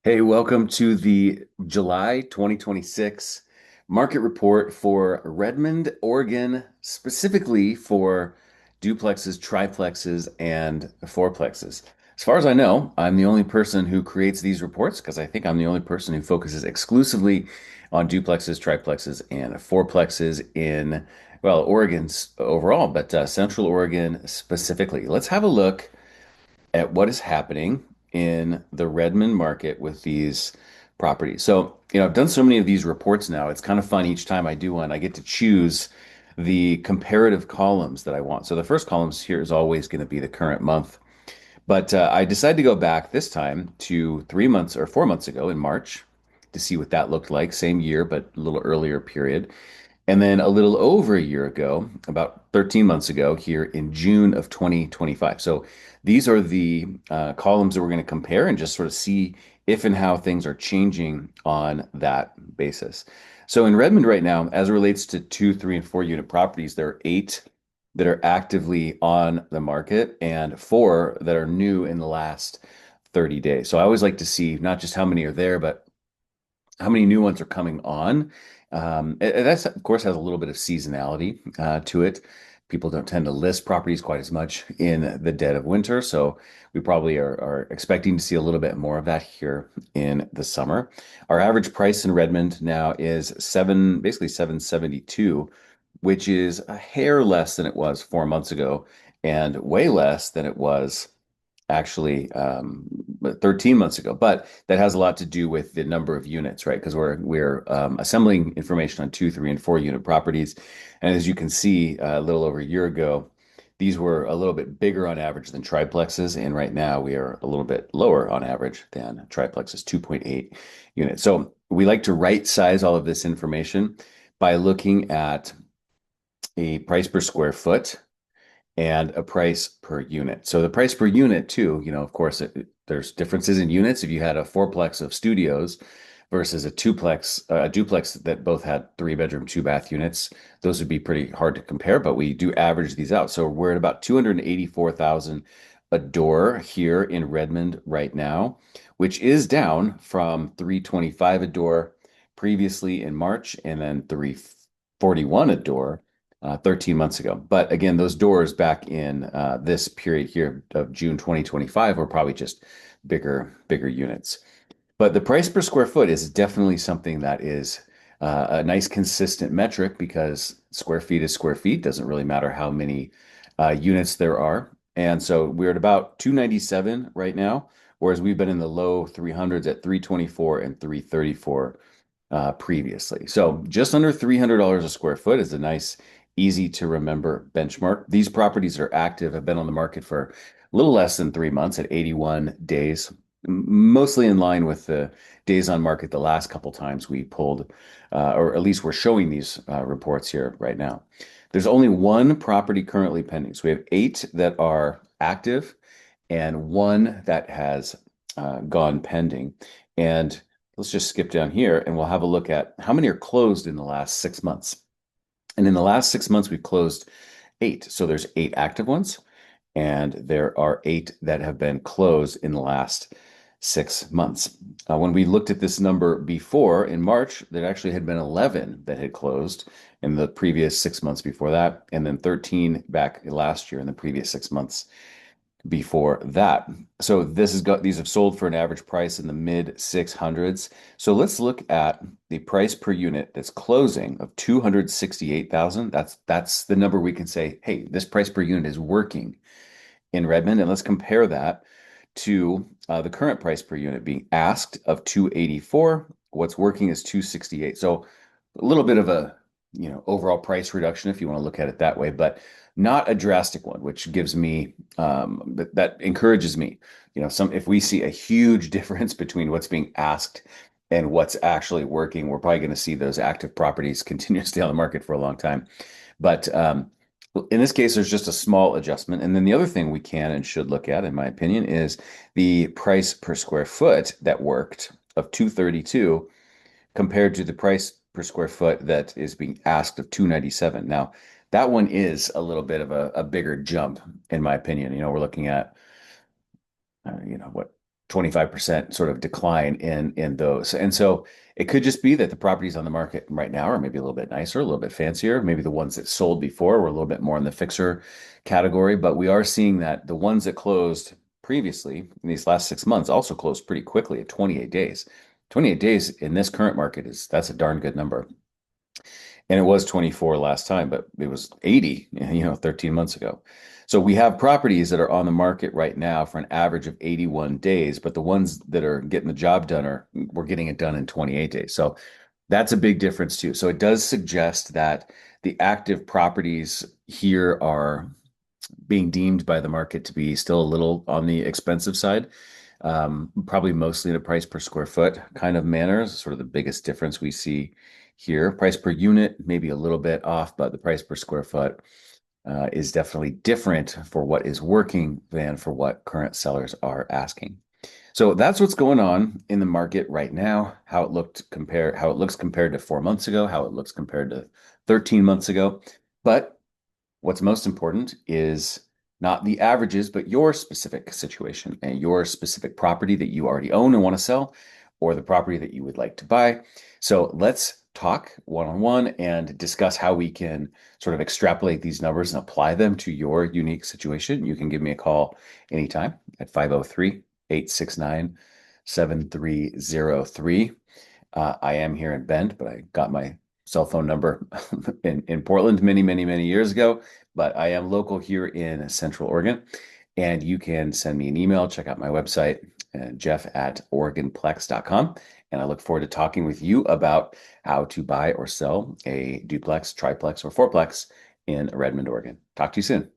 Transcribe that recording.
Hey, welcome to the July 2026 market report for Redmond, Oregon, specifically for duplexes, triplexes, and fourplexes. As far as I know, I'm the only person who creates these reports because I think I'm the only person who focuses exclusively on duplexes, triplexes, and fourplexes in, well, Oregon's overall, but Central Oregon specifically. Let's have a look at what is happening in the Redmond market with these properties. So, I've done so many of these reports now. It's kind of fun each time I do one. I get to choose the comparative columns that I want. So the first columns here is always going to be the current month. But I decided to go back this time to 3 months or 4 months ago in March to see what that looked like. Same year, but a little earlier period. And then a little over a year ago, about 13 months ago, here in June of 2025. So these are the columns that we're going to compare and just sort of see if and how things are changing on that basis. So in Redmond right now, as it relates to 2, 3, and 4 unit properties, there are 8 that are actively on the market and 4 that are new in the last 30 days. So I always like to see not just how many are there, but how many new ones are coming on. That's, of course, has a little bit of seasonality to it. People don't tend to list properties quite as much in the dead of winter, so we probably are expecting to see a little bit more of that here in the summer. Our average price in Redmond now is basically 772, which is a hair less than it was 4 months ago, and way less than it was actually 13 months ago. But that has a lot to do with the number of units, right? Because we're assembling information on 2, 3, and 4 unit properties, and as you can see, a little over a year ago, these were a little bit bigger on average than triplexes, and right now we are a little bit lower on average than triplexes, 2.8 units. So we like to right size all of this information by looking at a price per square foot and a price per unit. So the price per unit too, of course, there's differences in units. If you had a fourplex of studios versus a duplex that both had 3 bedroom, 2 bath units, those would be pretty hard to compare, but we do average these out. So we're at about 284,000 a door here in Redmond right now, which is down from 325 a door previously in March and then 341 a door 13 months ago. But again, those doors back in this period here of June 2025 were probably just bigger units. But the price per square foot is definitely something that is a nice consistent metric because square feet is square feet. Doesn't really matter how many units there are. And so we're at about 297 right now, whereas we've been in the low 300s at 324 and 334 previously. So just under $300 a square foot is a nice, easy to remember benchmark. These properties are active, have been on the market for a little less than 3 months at 81 days, mostly in line with the days on market the last couple times we pulled, or at least we're showing these reports here right now. There's only one property currently pending. So we have 8 that are active and one that has gone pending. And let's just skip down here and we'll have a look at how many are closed in the last 6 months. And in the last 6 months, we've closed 8. So there's 8 active ones, and there are 8 that have been closed in the last 6 months. When we looked at this number before in March, there actually had been 11 that had closed in the previous 6 months before that, and then 13 back last year in the previous 6 months before that. So these have sold for an average price in the mid 600s. So let's look at the price per unit that's closing of 268,000. That's the number we can say, hey, this price per unit is working in Redmond. And let's compare that to the current price per unit being asked of 284. What's working is 268. So a little bit of a overall price reduction if you want to look at it that way, but not a drastic one, which gives me that encourages me. If we see a huge difference between what's being asked and what's actually working, we're probably going to see those active properties continue to stay on the market for a long time. But in this case, there's just a small adjustment. And then the other thing we can and should look at, in my opinion, is the price per square foot that worked of 232 compared to the price per square foot that is being asked of 297. Now, that one is a little bit of a bigger jump, in my opinion. We're looking at, what, 25% sort of decline in those. And so it could just be that the properties on the market right now are maybe a little bit nicer, a little bit fancier. Maybe the ones that sold before were a little bit more in the fixer category, but we are seeing that the ones that closed previously in these last 6 months also closed pretty quickly at 28 days. 28 days in this current market that's a darn good number. And it was 24 last time, but it was 80, 13 months ago. So we have properties that are on the market right now for an average of 81 days, but the ones that are getting the job done we're getting it done in 28 days. So that's a big difference too. So it does suggest that the active properties here are being deemed by the market to be still a little on the expensive side, probably mostly in a price per square foot kind of manner is sort of the biggest difference we see here. Price per unit, maybe a little bit off, but the price per square foot is definitely different for what is working than for what current sellers are asking. So that's what's going on in the market right now, how it looks compared to 4 months ago, how it looks compared to 13 months ago. But what's most important is not the averages, but your specific situation and your specific property that you already own and want to sell, or the property that you would like to buy. So let's talk one-on-one and discuss how we can sort of extrapolate these numbers and apply them to your unique situation. You can give me a call anytime at 503-869-7303. I am here in Bend, but I got my cell phone number in Portland many, many, many years ago, but I am local here in Central Oregon. And you can send me an email, check out my website, jeff@oregonplex.com. And I look forward to talking with you about how to buy or sell a duplex, triplex, or fourplex in Redmond, Oregon. Talk to you soon.